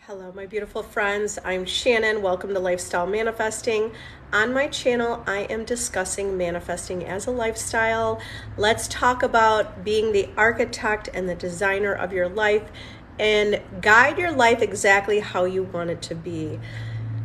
Hello, my beautiful friends. I'm Shannon. Welcome to Lifestyle Manifesting. On my channel, I am discussing manifesting as a lifestyle. Let's talk about being the architect and the designer of your life and guide your life exactly how you want it to be.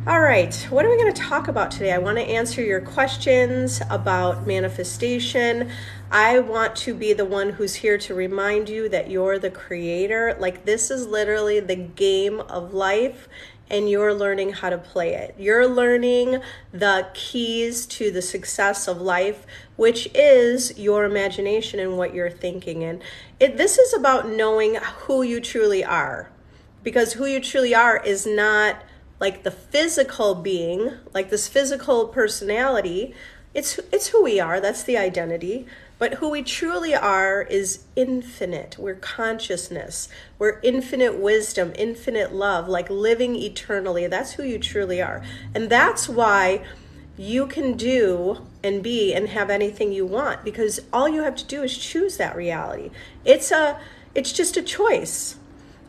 All right, what are we going to talk about today? I want to answer your questions about manifestation. I want to be the one who's here to remind you that you're the creator. Like, this is literally the game of life, and you're learning how to play it. You're learning the keys to the success of life, which is your imagination and what you're thinking. And this is about knowing who you truly are, because who you truly are is not like the physical being, like this physical personality. It's who we are. That's the identity. But who we truly are is infinite. We're consciousness. We're infinite wisdom, infinite love, like living eternally. That's who you truly are. And that's why you can do and be and have anything you want, because all you have to do is choose that reality. It's just a choice.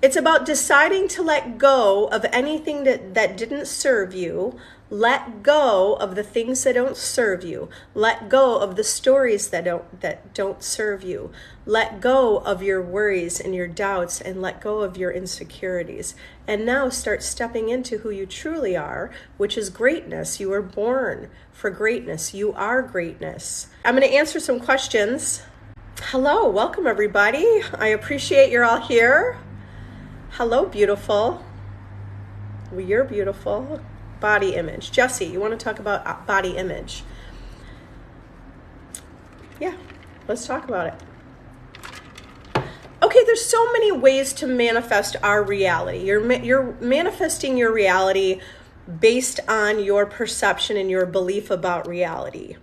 It's about deciding to let go of anything that didn't serve you. Let go of the things that don't serve you. Let go of the stories that don't serve you. Let go of your worries and your doubts, and let go of your insecurities. And now start stepping into who you truly are, which is greatness. You were born for greatness. You are greatness. I'm going to answer some questions. Hello, welcome everybody. I appreciate you're all here. Hello, beautiful. Well, you're beautiful. Body image. Jesse, you want to talk about body image? Yeah, let's talk about it. Okay, there's so many ways to manifest our reality. You're manifesting your reality based on your perception and your belief about reality.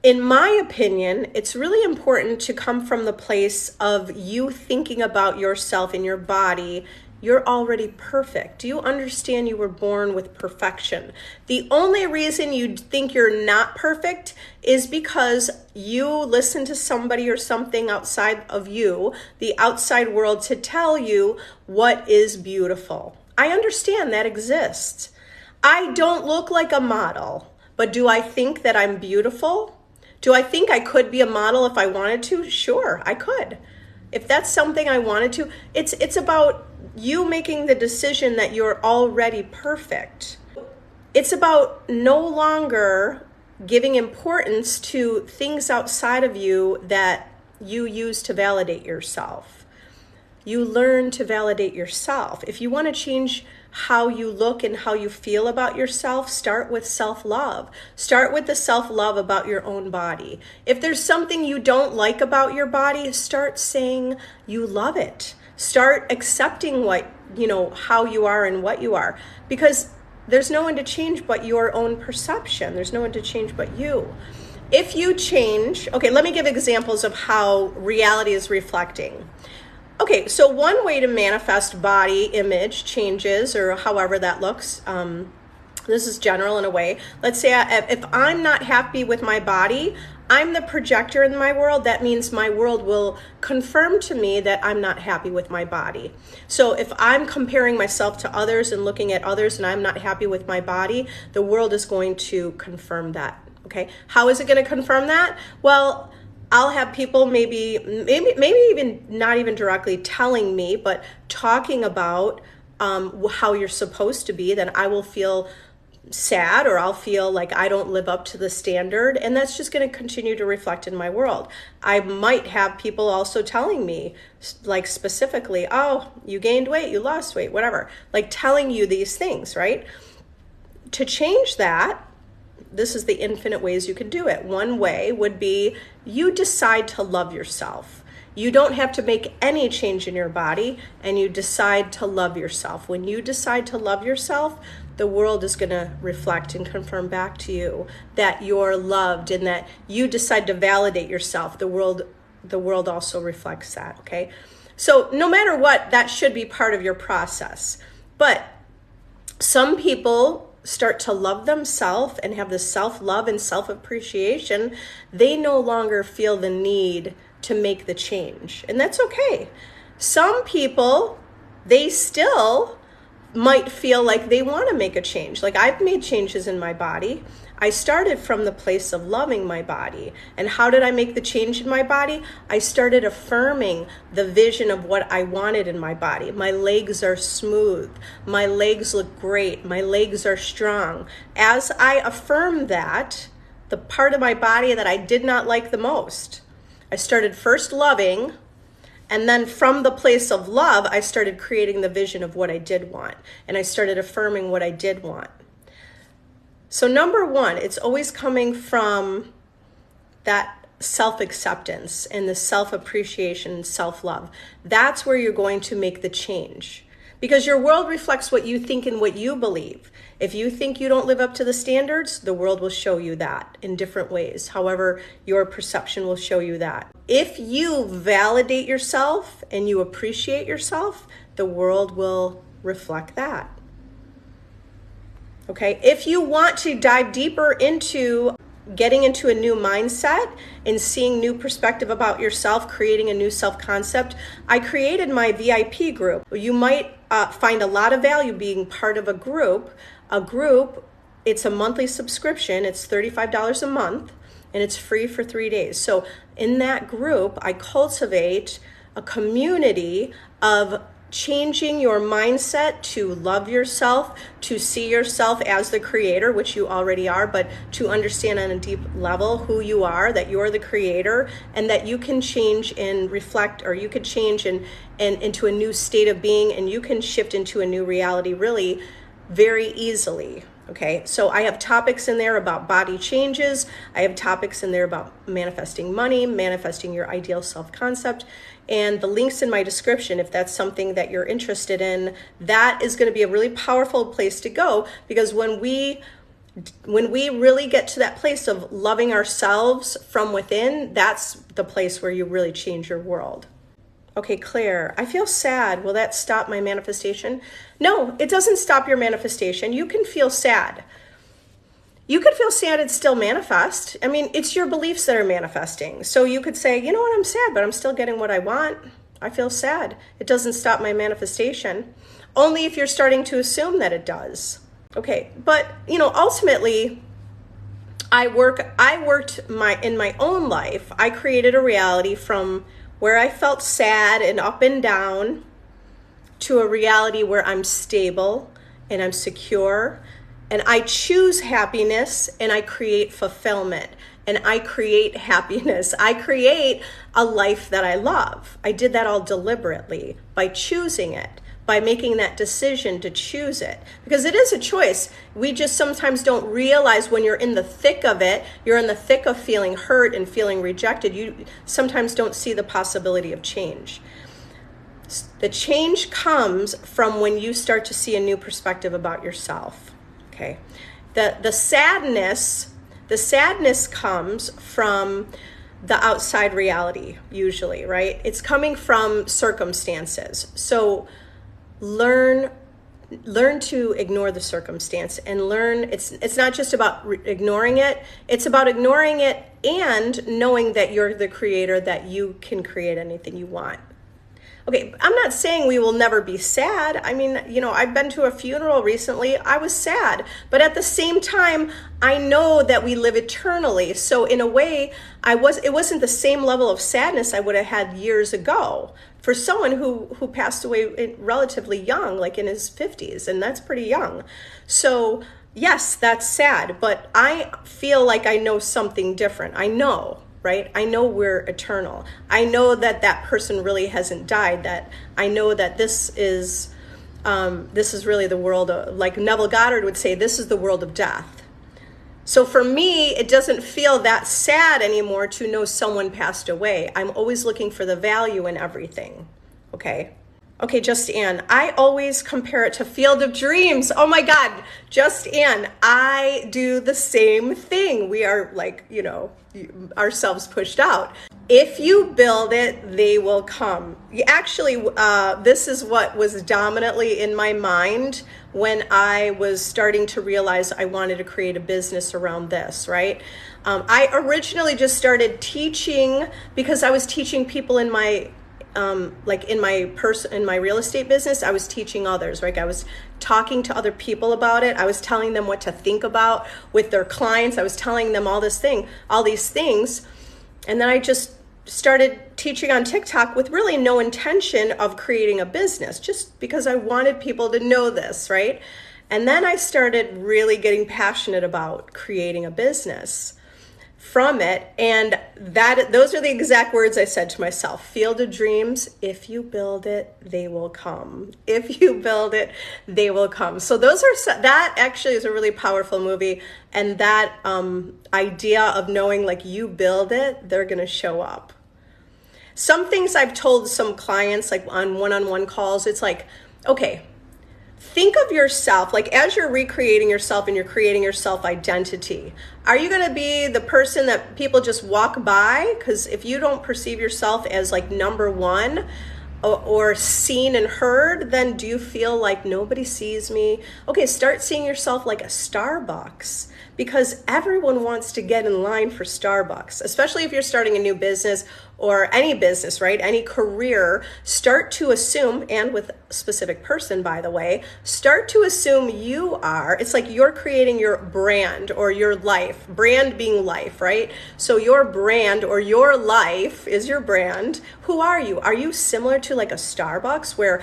In my opinion, it's really important to come from the place of you thinking about yourself and your body. You're already perfect. Do you understand you were born with perfection? The only reason you think you're not perfect is because you listen to somebody or something outside of you, the outside world, to tell you what is beautiful. I understand that exists. I don't look like a model, but do I think that I'm beautiful? Do I think I could be a model if I wanted to? Sure, I could. If that's something I wanted to, it's about you making the decision that you're already perfect. It's about no longer giving importance to things outside of you that you use to validate yourself. You learn to validate yourself. If you want to change how you look and how you feel about yourself, start with self-love. Start with the self-love about your own body. If there's something you don't like about your body, start saying you love it. Start accepting how you are and what you are, because there's no one to change but your own perception. There's no one to change but you. If you change, okay, let me give examples of how reality is reflecting. Okay, so one way to manifest body image changes, or however that looks, this is general in a way. Let's say if I'm not happy with my body, I'm the projector in my world. That means my world will confirm to me that I'm not happy with my body. So if I'm comparing myself to others and looking at others and I'm not happy with my body, the world is going to confirm that. Okay, how is it going to confirm that? Well, I'll have people maybe even not even directly telling me, but talking about how you're supposed to be. Then I will feel sad, or I'll feel like I don't live up to the standard, and that's just going to continue to reflect in my world. I might have people also telling me, like specifically, oh, you gained weight, you lost weight, whatever, like telling you these things, right? To change that, this is the infinite ways you can do it. One way would be you decide to love yourself. You don't have to make any change in your body, and you decide to love yourself. When you decide to love yourself, the world is going to reflect and confirm back to you that you're loved, and that you decide to validate yourself. The world also reflects that, okay? So no matter what, that should be part of your process. But some people start to love themselves and have the self-love and self-appreciation. They no longer feel the need to make the change, and that's okay. Some people, they still might feel like they want to make a change. Like I've made changes in my body. I started from the place of loving my body. And how did I make the change in my body? I started affirming the vision of what I wanted in my body. My legs are smooth. My legs look great. My legs are strong. As I affirmed that, the part of my body that I did not like the most, I started first loving, and then from the place of love, I started creating the vision of what I did want. And I started affirming what I did want. So number one, it's always coming from that self-acceptance and the self-appreciation and self-love. That's where you're going to make the change. Because your world reflects what you think and what you believe. If you think you don't live up to the standards, the world will show you that in different ways. However, your perception will show you that. If you validate yourself and you appreciate yourself, the world will reflect that. Okay, if you want to dive deeper into getting into a new mindset and seeing new perspective about yourself, creating a new self-concept, I created my VIP group. You might find a lot of value being part of a group. It's a monthly subscription. It's $35 a month, and it's free for 3 days. So in that group, I cultivate a community of changing your mindset to love yourself, to see yourself as the creator, which you already are, but to understand on a deep level who you are, that you're the creator, and that you can change and reflect, or you could change and into a new state of being, and you can shift into a new reality really very easily. Okay, so I have topics in there about body changes. I have topics in there about manifesting money, manifesting your ideal self-concept, and the links in my description, if that's something that you're interested in, that is going to be a really powerful place to go, because when we really get to that place of loving ourselves from within, that's the place where you really change your world. Okay, Claire, I feel sad. Will that stop my manifestation? No, it doesn't stop your manifestation. You can feel sad. You could feel sad and still manifest. I mean, it's your beliefs that are manifesting. So you could say, you know what, I'm sad, but I'm still getting what I want. I feel sad. It doesn't stop my manifestation. Only if you're starting to assume that it does. Okay, but ultimately, I worked in my own life. I created a reality from where I felt sad and up and down to a reality where I'm stable and I'm secure, and I choose happiness and I create fulfillment and I create happiness. I create a life that I love. I did that all deliberately by choosing it, by making that decision to choose it, because it is a choice. We just sometimes don't realize when you're in the thick of it, you're in the thick of feeling hurt and feeling rejected. You sometimes don't see the possibility of change. The change comes from when you start to see a new perspective about yourself. Okay, the sadness comes from the outside reality usually, right? It's coming from circumstances. So learn to ignore the circumstance and learn. It's not just about ignoring it. It's about ignoring it and knowing that you're the creator, that you can create anything you want. Okay, I'm not saying we will never be sad. I mean, I've been to a funeral recently. I was sad, but at the same time, I know that we live eternally. So in a way, it wasn't the same level of sadness I would have had years ago for someone who passed away relatively young, like in his 50s, and that's pretty young. So yes, that's sad, but I feel like I know something different. I know. Right? I know we're eternal. I know that person really hasn't died. That I know that this is really the world of, like Neville Goddard would say, this is the world of death. So for me, it doesn't feel that sad anymore to know someone passed away. I'm always looking for the value in everything. Okay, Just Ann, I always compare it to Field of Dreams. Oh my God, Just Ann, I do the same thing. We are ourselves pushed out. If you build it, they will come. Actually, this is what was dominantly in my mind when I was starting to realize I wanted to create a business around this, right? I originally just started teaching because I was teaching people in my like in my real estate business, I was teaching others, right? I was talking to other people about it. I was telling them what to think about with their clients. I was telling them all these things. And then I just started teaching on TikTok with really no intention of creating a business, just because I wanted people to know this, right? And then I started really getting passionate about creating a business from it. And those are the exact words I said to myself. Field of dreams, if you build it, they will come. If you build it, they will come. So that actually is a really powerful movie. And that idea of knowing, like, you build it, they're going to show up. Some things I've told some clients, like on one-on-one calls, it's like, okay, think of yourself, like as you're recreating yourself and you're creating your self-identity, are you going to be the person that people just walk by? Because if you don't perceive yourself as like number one or seen and heard, then do you feel like nobody sees me? Okay, start seeing yourself like a Starbucks, because everyone wants to get in line for Starbucks, especially if you're starting a new business or any business, right? Any career. Start to assume, and with a specific person, by the way, start to assume it's like you're creating your brand or your life, brand being life, right? So your brand or your life is your brand. Who are you? Are you similar to like a Starbucks where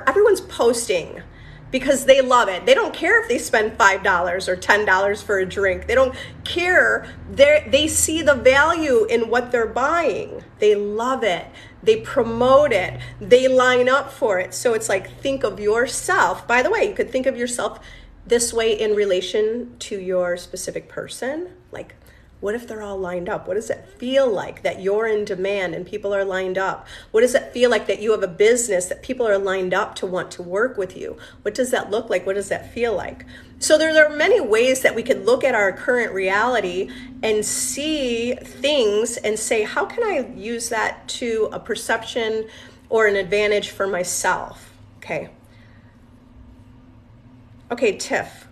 everyone's posting because they love it? They don't care if they spend $5 or $10 for a drink. They don't care. They see the value in what they're buying. They love it. They promote it. They line up for it. So it's like, think of yourself. By the way, you could think of yourself this way in relation to your specific person. Like, what if they're all lined up? What does it feel like that you're in demand and people are lined up? What does it feel like that you have a business that people are lined up to want to work with you? What does that look like? What does that feel like? So there are many ways that we could look at our current reality and see things and say, how can I use that to a perception or an advantage for myself? Okay, Tiff.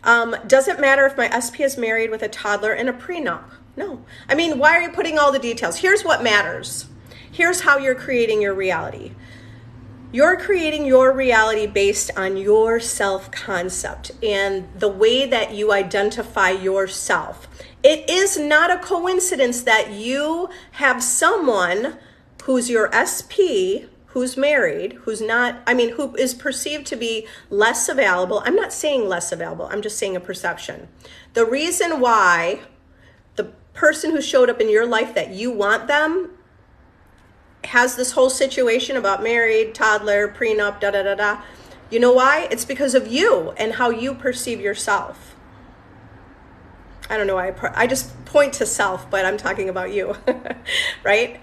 Does it matter if my SP is married with a toddler and a prenup? No. I mean, why are you putting all the details? Here's what matters. Here's how you're creating your reality. You're creating your reality based on your self-concept and the way that you identify yourself. It is not a coincidence that you have someone who's your SP, who's married, who is perceived to be less available. I'm not saying less available, I'm just saying a perception. The reason why the person who showed up in your life that you want them has this whole situation about married, toddler, prenup, da-da-da-da. You know why? It's because of you and how you perceive yourself. I don't know why I just point to self, but I'm talking about you, right?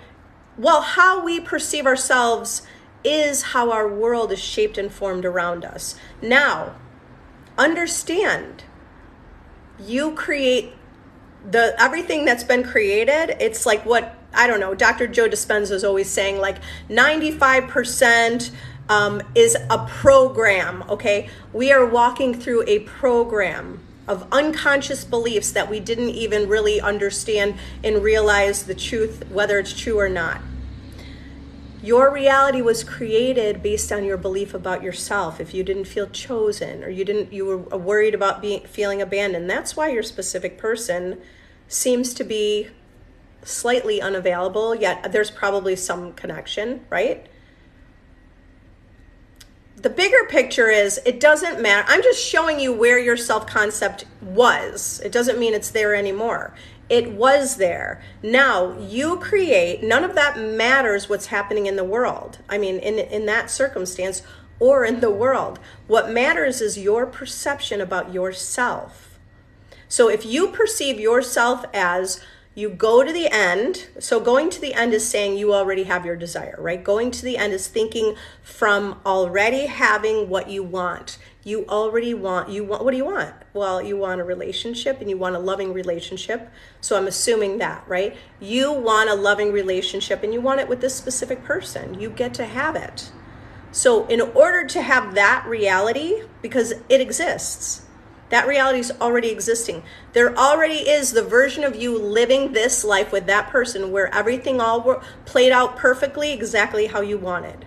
Well, how we perceive ourselves is how our world is shaped and formed around us. Now, understand, you create everything that's been created. It's like what, I don't know, Dr. Joe Dispenza is always saying, like 95% is a program, okay? We are walking through a program of unconscious beliefs that we didn't even really understand and realize the truth, whether it's true or not. Your reality was created based on your belief about yourself. If you didn't feel chosen or you were worried about feeling abandoned, that's why your specific person seems to be slightly unavailable, yet there's probably some connection, right? The bigger picture is, it doesn't matter. I'm just showing you where your self-concept was. It doesn't mean it's there anymore. It was there. Now you create, none of that matters what's happening in the world. I mean, in that circumstance or in the world. What matters is your perception about yourself. So if you perceive yourself as you go to the end, so going to the end is saying you already have your desire, right? Going to the end is thinking from already having what you want. You already want, what do you want? Well, you want a relationship and you want a loving relationship. So I'm assuming that, right? You want a loving relationship and you want it with this specific person. You get to have it. So in order to have that reality, because it exists, That reality is already existing. There already is the version of you living this life with that person where everything all played out perfectly exactly how you wanted.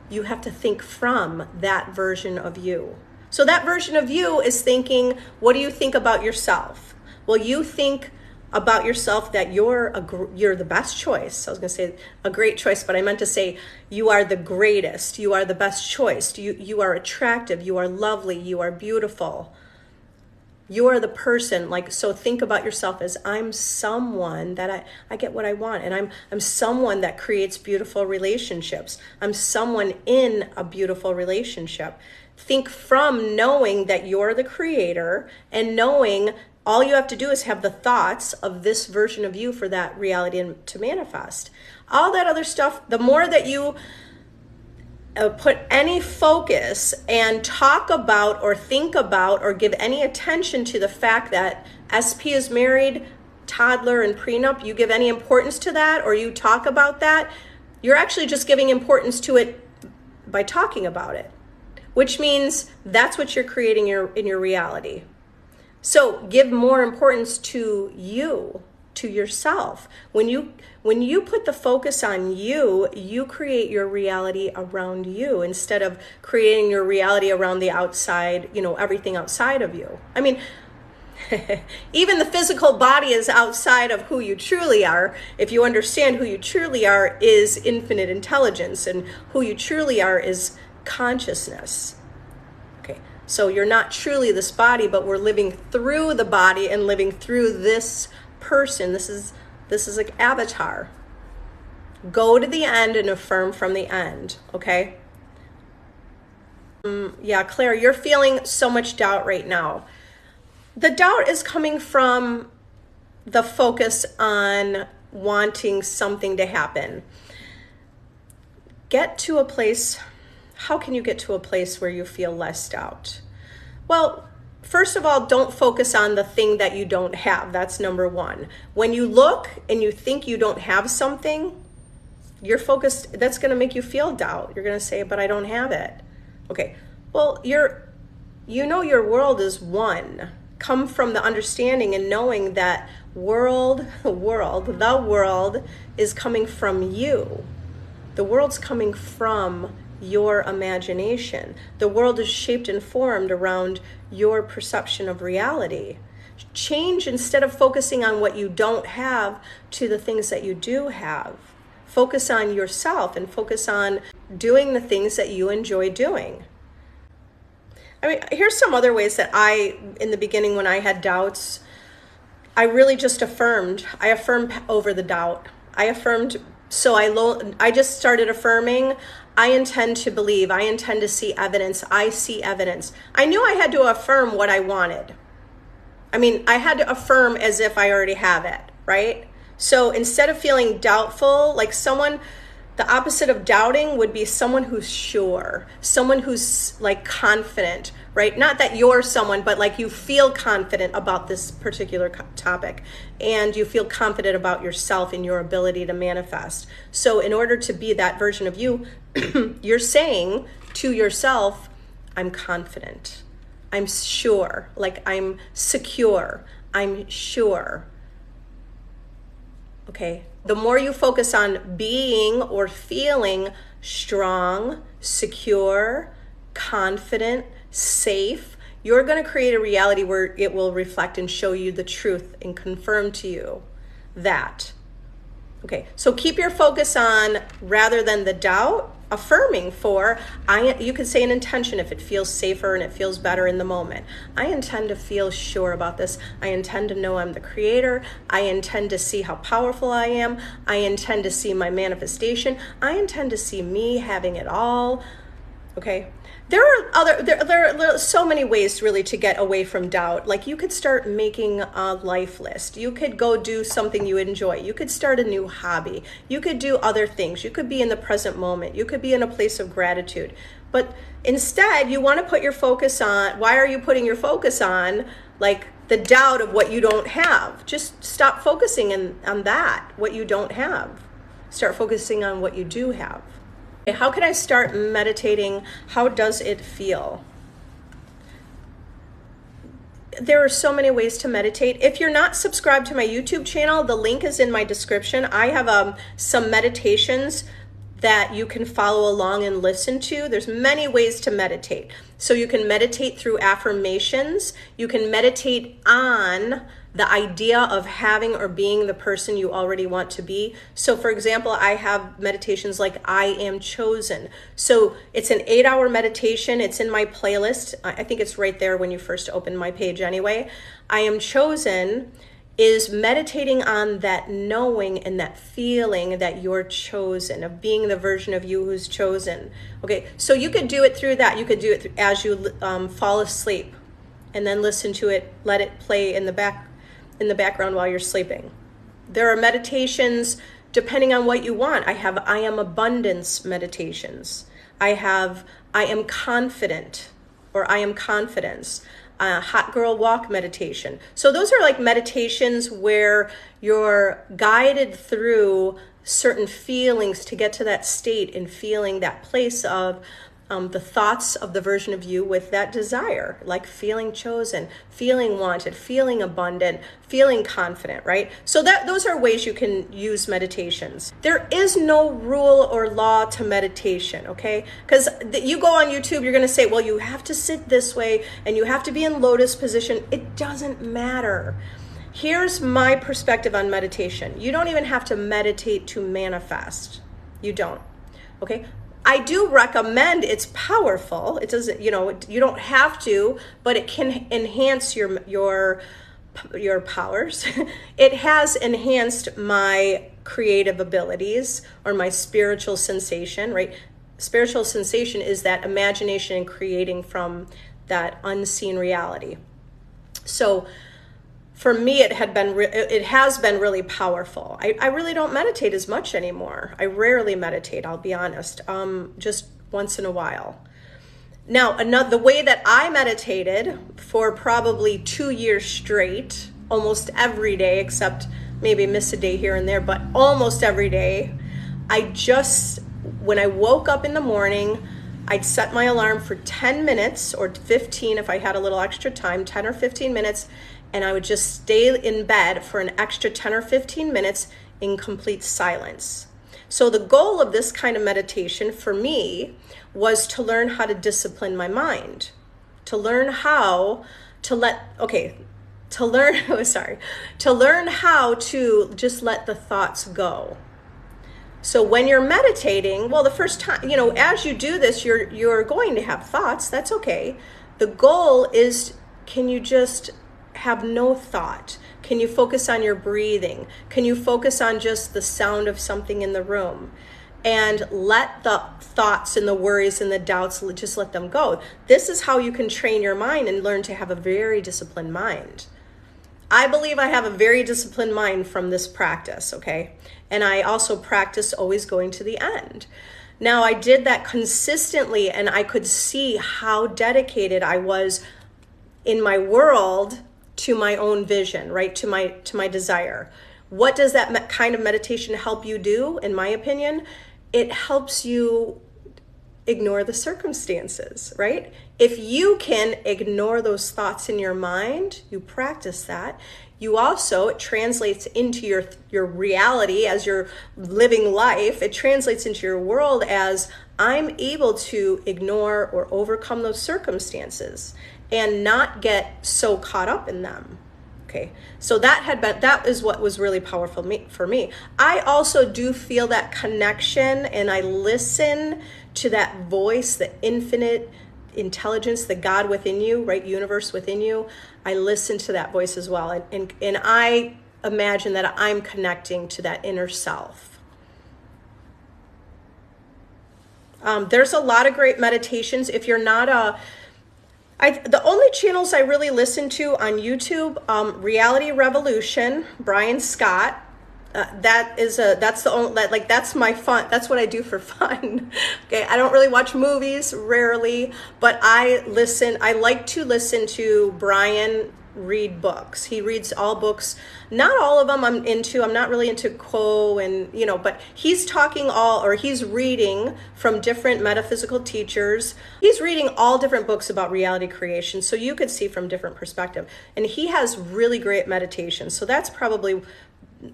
You have to think from that version of you. So that version of you is thinking, what do you think about yourself? Well, you think about yourself that you're the best choice. I was going to say a great choice, but I meant to say you are the greatest. You are the best choice. You are attractive. You are lovely. You are beautiful. You are the person, like, so think about yourself as I'm someone that I get what I want, and I'm someone that creates beautiful relationships. I'm someone in a beautiful relationship. Think from knowing that you're the creator and knowing all you have to do is have the thoughts of this version of you for that reality to manifest. All that other stuff, the more that you put any focus and talk about or think about or give any attention to the fact that SP is married, toddler, and prenup, you give any importance to that or you talk about that, you're actually just giving importance to it by talking about it, which means that's what you're creating in your reality. So give more importance to you, to yourself. When you put the focus on you, you create your reality around you instead of creating your reality around the outside, everything outside of you. I mean, even the physical body is outside of who you truly are. If you understand who you truly are is infinite intelligence, and who you truly are is consciousness. So you're not truly this body, but we're living through the body and living through this person. This is like avatar. Go to the end and affirm from the end, okay? Yeah, Claire, you're feeling so much doubt right now. The doubt is coming from the focus on wanting something to happen. Get to a place. How can you get to a place where you feel less doubt? Well, first of all, don't focus on the thing that you don't have. That's number one. When you look and you think you don't have something, you're focused. That's going to make you feel doubt. You're going to say, but I don't have it. Okay. Well, your world is one. Come from the understanding and knowing that the world is coming from you. The world's coming from your imagination. The world is shaped and formed around your perception of reality. Change instead of focusing on what you don't have to the things that you do have. Focus on yourself and focus on doing the things that you enjoy doing. I mean, here's some other ways that in the beginning when I had doubts, I really just affirmed. I affirmed over the doubt. I just started affirming, I intend to believe, I intend to see evidence, I see evidence. I knew I had to affirm what I wanted. I mean, I had to affirm as if I already have it, right? So instead of feeling doubtful, like the opposite of doubting would be someone who's sure, someone who's like confident, right? Not that you're someone, but like you feel confident about this particular topic and you feel confident about yourself and your ability to manifest. So in order to be that version of you, you're saying to yourself, I'm confident, I'm sure, like I'm secure, I'm sure. Okay, the more you focus on being or feeling strong, secure, confident, safe, you're going to create a reality where it will reflect and show you the truth and confirm to you that. Okay, so keep your focus on, rather than the doubt, affirming you could say an intention if it feels safer and it feels better in the moment. I intend to feel sure about this. I intend to know I'm the creator. I intend to see how powerful I am. I intend to see my manifestation. I intend to see me having it all. Okay. There are so many ways really to get away from doubt. Like you could start making a life list. You could go do something you enjoy. You could start a new hobby. You could do other things. You could be in the present moment. You could be in a place of gratitude. But instead, you want to put your focus on, why are you putting your focus on like the doubt of what you don't have? Just stop focusing on that, what you don't have. Start focusing on what you do have. How can I start meditating? How does it feel? there are so many ways to meditate. If you're not subscribed to my YouTube channel, the link is in my description. I have some meditations that you can follow along and listen to. There's many ways to meditate. So you can meditate through affirmations. You can meditate on the idea of having or being the person you already want to be. So for example, I have meditations like I am chosen. So it's an 8-hour meditation. It's in my playlist. I think it's right there when you first open my page anyway. I am chosen is meditating on that knowing and that feeling that you're chosen, of being the version of you who's chosen. Okay, so you could do it through that. You could do it as you fall asleep, and then listen to it, let it play in the background while you're sleeping. There are meditations depending on what you want. I have I am abundance meditations. I am confident, or I am confidence. Hot girl walk meditation. So those are like meditations where you're guided through certain feelings to get to that state and feeling that place of the thoughts of the version of you with that desire, like feeling chosen, feeling wanted, feeling abundant, feeling confident, right? So those are ways you can use meditations. There is no rule or law to meditation, okay? Because you go on YouTube, you're going to say, well, you have to sit this way and you have to be in lotus position. It doesn't matter. Here's my perspective on meditation. You don't even have to meditate to manifest. You don't, okay? I do recommend, it's powerful. It doesn't, you don't have to, but it can enhance your powers. It has enhanced my creative abilities or my spiritual sensation, right? Spiritual sensation is that imagination and creating from that unseen reality. So for me, it has been really powerful. I really don't meditate as much anymore. I rarely meditate, I'll be honest, just once in a while. Now, the way that I meditated for probably 2 years straight, almost every day, except maybe miss a day here and there, but almost every day, when I woke up in the morning, I'd set my alarm for 10 minutes or 15 if I had a little extra time, 10 or 15 minutes, and I would just stay in bed for an extra 10 or 15 minutes in complete silence. So the goal of this kind of meditation for me was to learn how to discipline my mind, to learn how to learn how to just let the thoughts go. So when you're meditating, well, the first time, as you do this, you're going to have thoughts. That's okay. The goal is, can you just have no thought? Can you focus on your breathing? Can you focus on just the sound of something in the room? And let the thoughts and the worries and the doubts, just let them go. This is how you can train your mind and learn to have a very disciplined mind. I believe I have a very disciplined mind from this practice, okay? And I also practice always going to the end. Now, I did that consistently, and I could see how dedicated I was in my world to my own vision, right? To my desire. What does that kind of meditation help you do, in my opinion? It helps you ignore the circumstances, right? If you can ignore those thoughts in your mind, you practice that. It translates into your reality as you're living life. It translates into your world as, I'm able to ignore or overcome those circumstances and not get so caught up in them. Okay, so that is what was really powerful for me. I also do feel that connection, and I listen to that voice, the infinite intelligence, the God within you, right? Universe within you. I listen to that voice as well, and I imagine that I'm connecting to that inner self. There's a lot of great meditations. If you're not the only channels I really listen to on YouTube, Reality Revolution, Brian Scott. That's my fun. That's what I do for fun. Okay, I don't really watch movies, rarely, but I like to listen to Brian read books. He reads all books. Not all of them I'm into. I'm not really into Quo and, but he's he's reading from different metaphysical teachers. He's reading all different books about reality creation, so you could see from different perspective. And he has really great meditation. So that's probably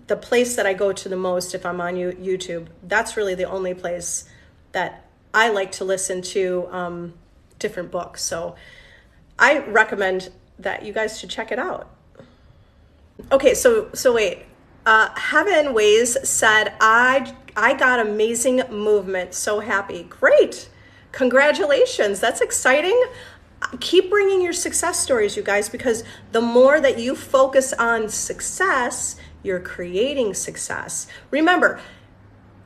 the place that I go to the most if I'm on YouTube. That's really the only place that I like to listen to different books. So I recommend that you guys should check it out. Okay, so wait. Heaven Ways said, I got amazing movement. So happy. Great. Congratulations. That's exciting. Keep bringing your success stories, you guys, because the more that you focus on success, you're creating success. Remember,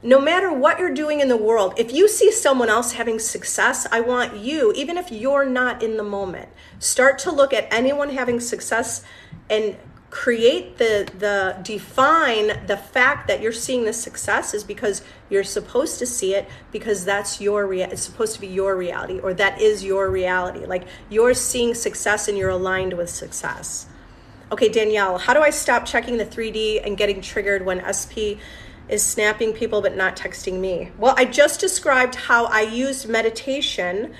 no matter what you're doing in the world, if you see someone else having success, I want you, even if you're not in the moment, start to look at anyone having success and create define the fact that you're seeing the success is because you're supposed to see it, because that's it's supposed to be your reality, or that is your reality. Like, you're seeing success and you're aligned with success. Okay, Danielle, how do I stop checking the 3D and getting triggered when SP is snapping people but not texting me? Well, I just described how I used meditation,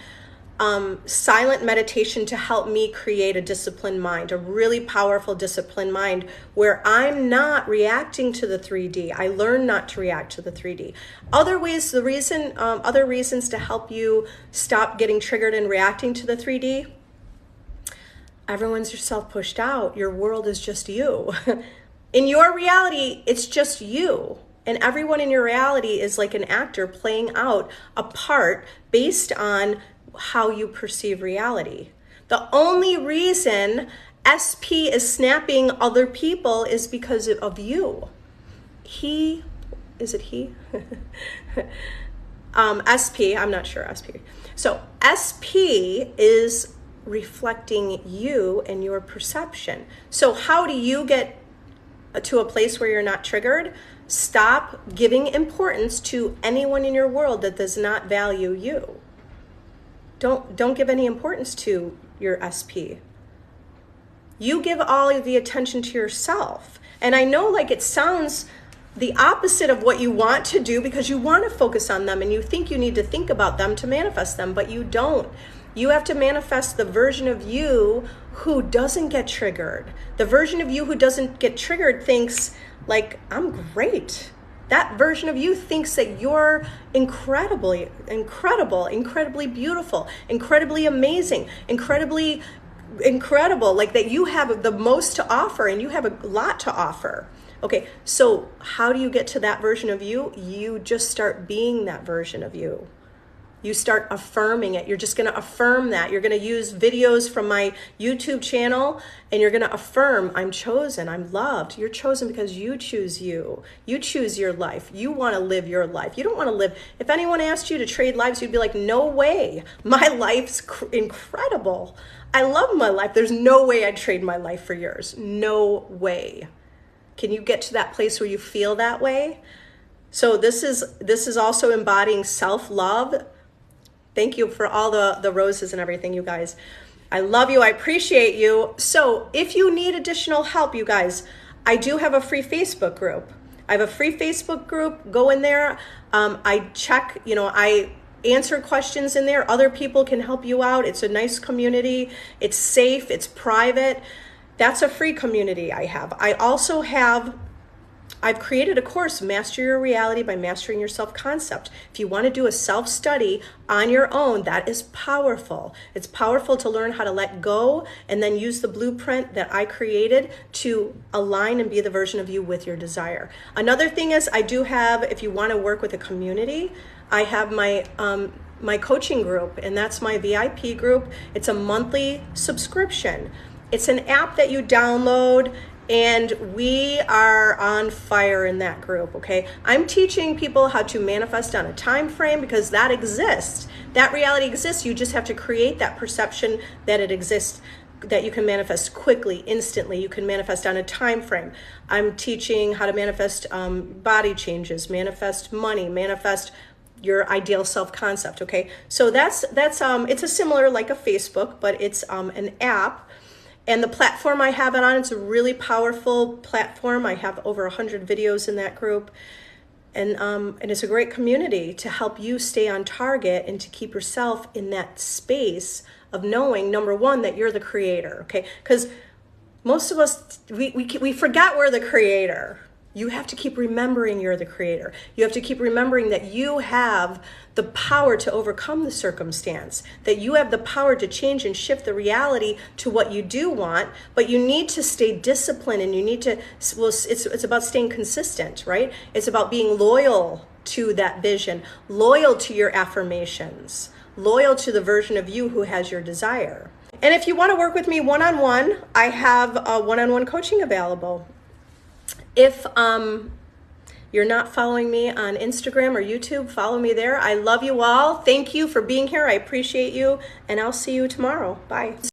silent meditation, to help me create a disciplined mind, a really powerful disciplined mind where I'm not reacting to the 3D. I learn not to react to the 3D. Other reasons to help you stop getting triggered and reacting to the 3D. Everyone's yourself pushed out. Your world is just you. In your reality, it's just you. And everyone in your reality is like an actor playing out a part based on how you perceive reality. The only reason SP is snapping other people is because of you. Is it he? SP, I'm not sure, SP. So SP is reflecting you and your perception. So how do you get to a place where you're not triggered? Stop giving importance to anyone in your world that does not value you. Don't give any importance to your SP. You give all of the attention to yourself. And I know, like, it sounds the opposite of what you want to do, because you want to focus on them and you think you need to think about them to manifest them, but you don't. You have to manifest the version of you who doesn't get triggered. The version of you who doesn't get triggered thinks, like, I'm great. That version of you thinks that you're incredible, incredibly beautiful, incredibly amazing, incredible, like that you have the most to offer and you have a lot to offer. Okay, so how do you get to that version of you? You just start being that version of you. You start affirming it. You're just going to affirm that. You're going to use videos from my YouTube channel and you're going to affirm, I'm chosen, I'm loved. You're chosen because you choose you. You choose your life. You want to live your life. You don't want to live. If anyone asked you to trade lives, you'd be like, no way. My life's incredible. I love my life. There's no way I'd trade my life for yours. No way. Can you get to that place where you feel that way? So this is also embodying self-love. Thank you for all the roses and everything, you guys. I love you. I appreciate you. So if you need additional help, you guys, I do have a free Facebook group. I have a free Facebook group. Go in there. I check, I answer questions in there. Other people can help you out. It's a nice community. It's safe. It's private. That's a free community I have. I also have I've created a course, Master Your Reality by Mastering Your Self-Concept. If you want to do a self-study on your own, that is powerful. It's powerful to learn how to let go and then use the blueprint that I created to align and be the version of you with your desire. Another thing is I do have, if you want to work with a community, I have my coaching group, and that's my VIP group. It's a monthly subscription. It's an app that you download, and we are on fire in that group, okay? I'm teaching people how to manifest on a time frame because that exists. That reality exists. You just have to create that perception that it exists, that you can manifest quickly, instantly. You can manifest on a time frame. I'm teaching how to manifest body changes, manifest money, manifest your ideal self-concept, okay? So that's it's a similar, like a Facebook, but it's an app. And the platform I have it on, it's a really powerful platform. I have over 100 videos in that group. And it's a great community to help you stay on target and to keep yourself in that space of knowing, number one, that you're the creator, okay? Because most of us, we forget we're the creator. You have to keep remembering you're the creator. You have to keep remembering that you have the power to overcome the circumstance, that you have the power to change and shift the reality to what you do want, but you need to stay disciplined, and you need to, well, it's about staying consistent, right? It's about being loyal to that vision, loyal to your affirmations, loyal to the version of you who has your desire. And if you want to work with me one-on-one, I have a one-on-one coaching available. If you're not following me on Instagram or YouTube, follow me there. I love you all. Thank you for being here. I appreciate you, and I'll see you tomorrow. Bye.